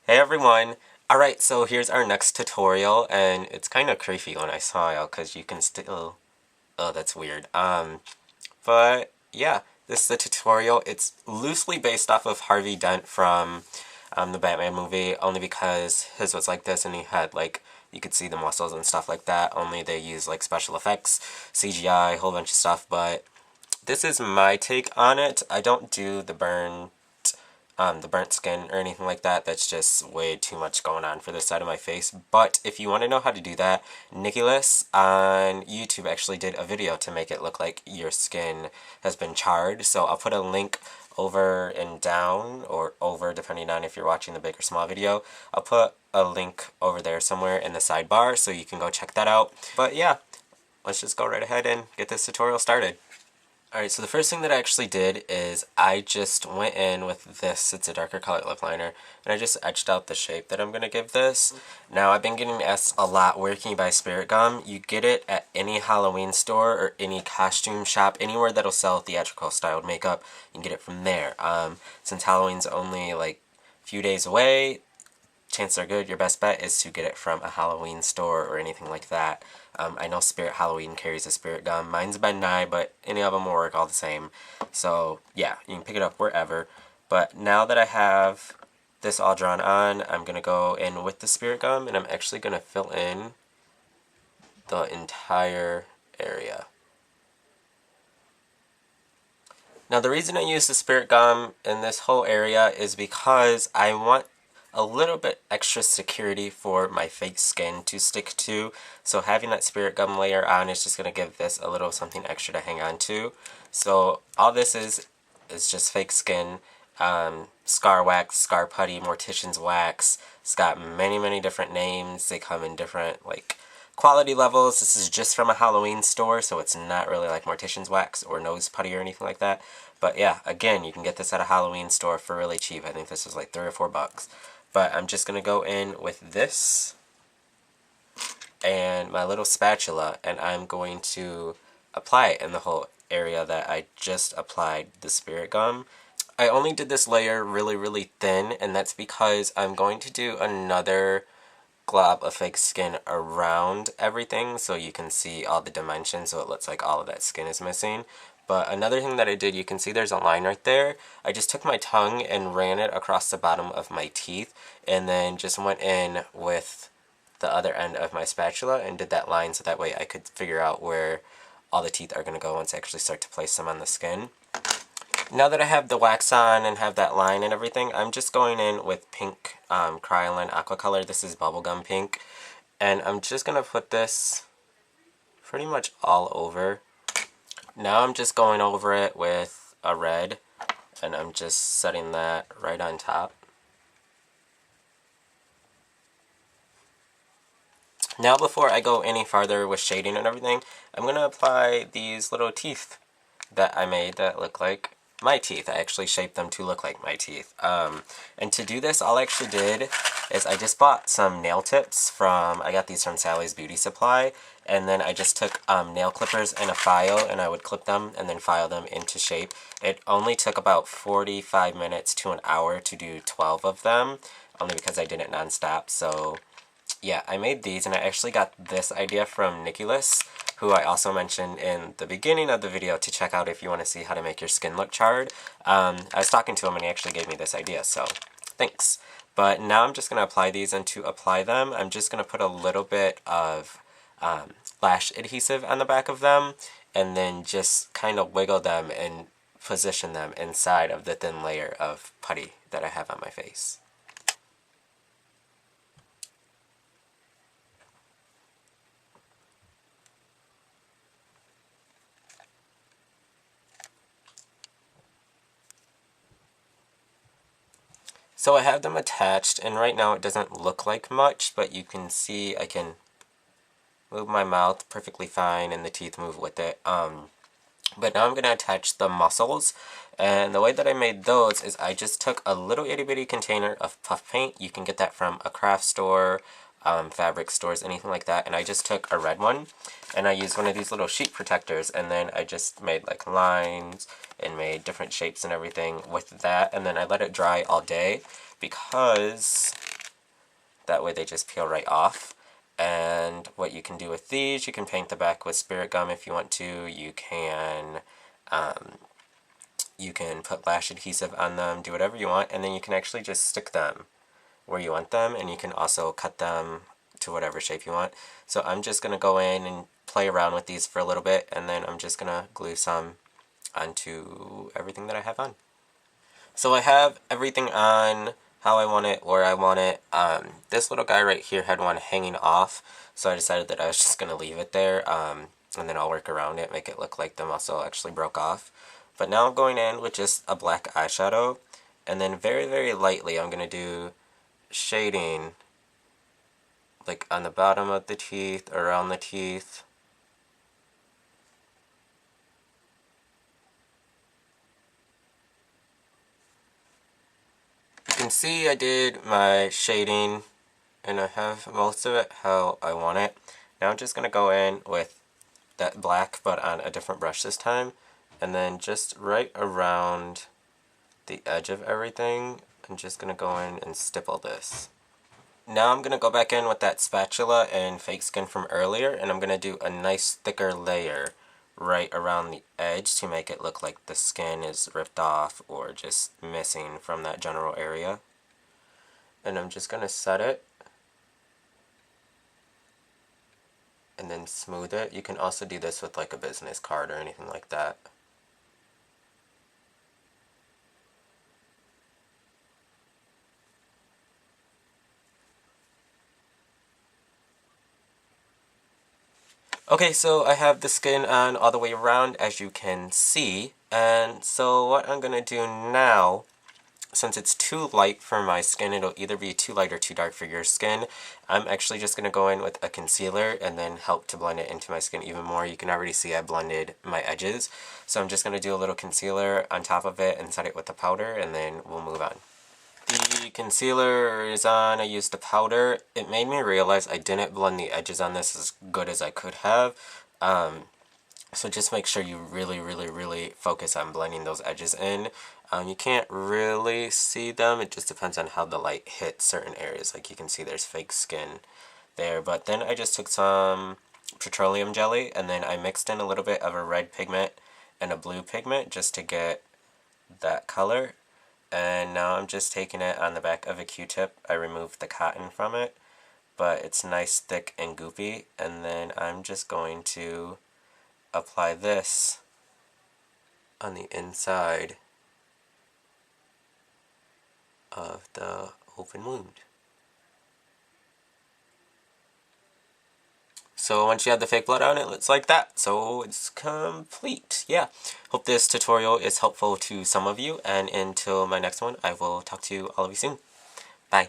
Hey everyone! Alright, so here's our next tutorial, and it's kind of creepy when I saw it, because you can still... Oh, that's weird. But yeah, this is the tutorial. It's loosely based off of Harvey Dent from the Batman movie, only because his was like this, and he had, like, you could see the muscles and stuff like that, only they use, like, special effects, CGI, a whole bunch of stuff, but this is my take on it. I don't do the burnt skin or anything like that. That's just way too much going on for this side of my face. But if you want to know how to do that, Nicholas on YouTube actually did a video to make it look like your skin has been charred. So I'll put a link over and down, or over depending on if you're watching the big or small video. I'll put a link over there somewhere in the sidebar so you can go check that out. But yeah, let's just go right ahead and get this tutorial started. Alright, so the first thing that I actually did is I just went in with this, it's a darker color lip liner, and I just etched out the shape that I'm going to give this. Now, I've been getting asked a lot, where can you buy spirit gum? You get it at any Halloween store or any costume shop, anywhere that'll sell theatrical styled makeup, you can get it from there. Since Halloween's only like a few days away, chances are good your best bet is to get it from a Halloween store or anything like that. I know Spirit Halloween carries a spirit gum. Mine's Ben Nye, but any of them will work all the same. So yeah, you can pick it up wherever. But now that I have this all drawn on, I'm going to go in with the spirit gum, and I'm actually going to fill in the entire area. Now the reason I use the spirit gum in this whole area is because I want a little bit extra security for my fake skin to stick to. So having that spirit gum layer on is just going to give this a little something extra to hang on to. So all this is just fake skin, scar wax, scar putty, mortician's wax. It's got many different names. They come in different like quality levels. This is just from a Halloween store, so it's not really like mortician's wax or nose putty or anything like that. But yeah, again, you can get this at a Halloween store for really cheap. I think this is like $3 or $4. But I'm just going to go in with this and my little spatula, and I'm going to apply it in the whole area that I just applied the spirit gum. I only did this layer really thin, and that's because I'm going to do another glob of fake skin around everything so you can see all the dimensions, so it looks like all of that skin is missing. But another thing that I did, you can see there's a line right there. I just took my tongue and ran it across the bottom of my teeth, and then just went in with the other end of my spatula and did that line so that way I could figure out where all the teeth are going to go once I actually start to place them on the skin. Now that I have the wax on and have that line and everything, I'm just going in with pink Kryolan Aqua Color. This is bubblegum pink. And I'm just going to put this pretty much all over. Now I'm just going over it with a red, and I'm just setting that right on top. Now before I go any farther with shading and everything, I'm going to apply these little teeth that I made that look like my teeth. I actually shaped them to look like my teeth. And to do this, all I actually did is I just bought some nail tips I got these from Sally's Beauty Supply, and then I just took nail clippers and a file, and I would clip them and then file them into shape. It only took about 45 minutes to an hour to do 12 of them, only because I did it non-stop. So yeah, I made these, and I actually got this idea from Nicholas, who I also mentioned in the beginning of the video to check out if you want to see how to make your skin look charred. I was talking to him, and he actually gave me this idea, so thanks. But now I'm just going to apply these, and to apply them, I'm just going to put a little bit of lash adhesive on the back of them, and then just kind of wiggle them and position them inside of the thin layer of putty that I have on my face. So I have them attached, and right now it doesn't look like much, but you can see I can move my mouth perfectly fine, and the teeth move with it. But now I'm going to attach the muscles, and the way that I made those is I just took a little itty bitty container of puff paint. You can get that from a craft store, fabric stores, anything like that, and I just took a red one, and I used one of these little sheet protectors, and then I just made like lines and made different shapes and everything with that, and then I let it dry all day because That way they just peel right off. And what you can do with these, you can paint the back with spirit gum if you want to. You can put lash adhesive on them, do whatever you want, and then you can actually just stick them where you want them, and you can also cut them to whatever shape you want. So I'm just going to go in and play around with these for a little bit, and then I'm just going to glue some onto everything that I have on. So I have everything on how I want it, where I want it. This little guy right here had one hanging off, so I decided that I was just going to leave it there, and then I'll work around it, make it look like the muscle actually broke off. But now I'm going in with just a black eyeshadow, and then very, very lightly I'm going to do shading, like on the bottom of the teeth, around the teeth. You can see I did my shading, and I have most of it how I want it. Now I'm just going to go in with that black, but on a different brush this time, and then just right around the edge of everything, I'm just going to go in and stipple this. Now I'm going to go back in with that spatula and fake skin from earlier, and I'm going to do a nice thicker layer right around the edge to make it look like the skin is ripped off or just missing from that general area. And I'm just going to set it and then smooth it. You can also do this with like a business card or anything like that. Okay, so I have the skin on all the way around, as you can see, and so what I'm going to do now, since it's too light for my skin, it'll either be too light or too dark for your skin, I'm actually just going to go in with a concealer and then help to blend it into my skin even more. You can already see I blended my edges, so I'm just going to do a little concealer on top of it and set it with the powder, and then we'll move on. The concealer is on, I used the powder. It made me realize I didn't blend the edges on this as good as I could have. So just make sure you really focus on blending those edges in. You can't really see them, it just depends on how the light hits certain areas. Like you can see there's fake skin there. But then I just took some petroleum jelly and then I mixed in a little bit of a red pigment and a blue pigment just to get that color. And now I'm just taking it on the back of a Q-tip. I removed the cotton from it, but it's nice, thick, and goopy. And then I'm just going to apply this on the inside of the open wound. So once you have the fake blood on, it looks like that. So it's complete. Yeah. Hope this tutorial is helpful to some of you. And until my next one, I will talk to all of you soon. Bye.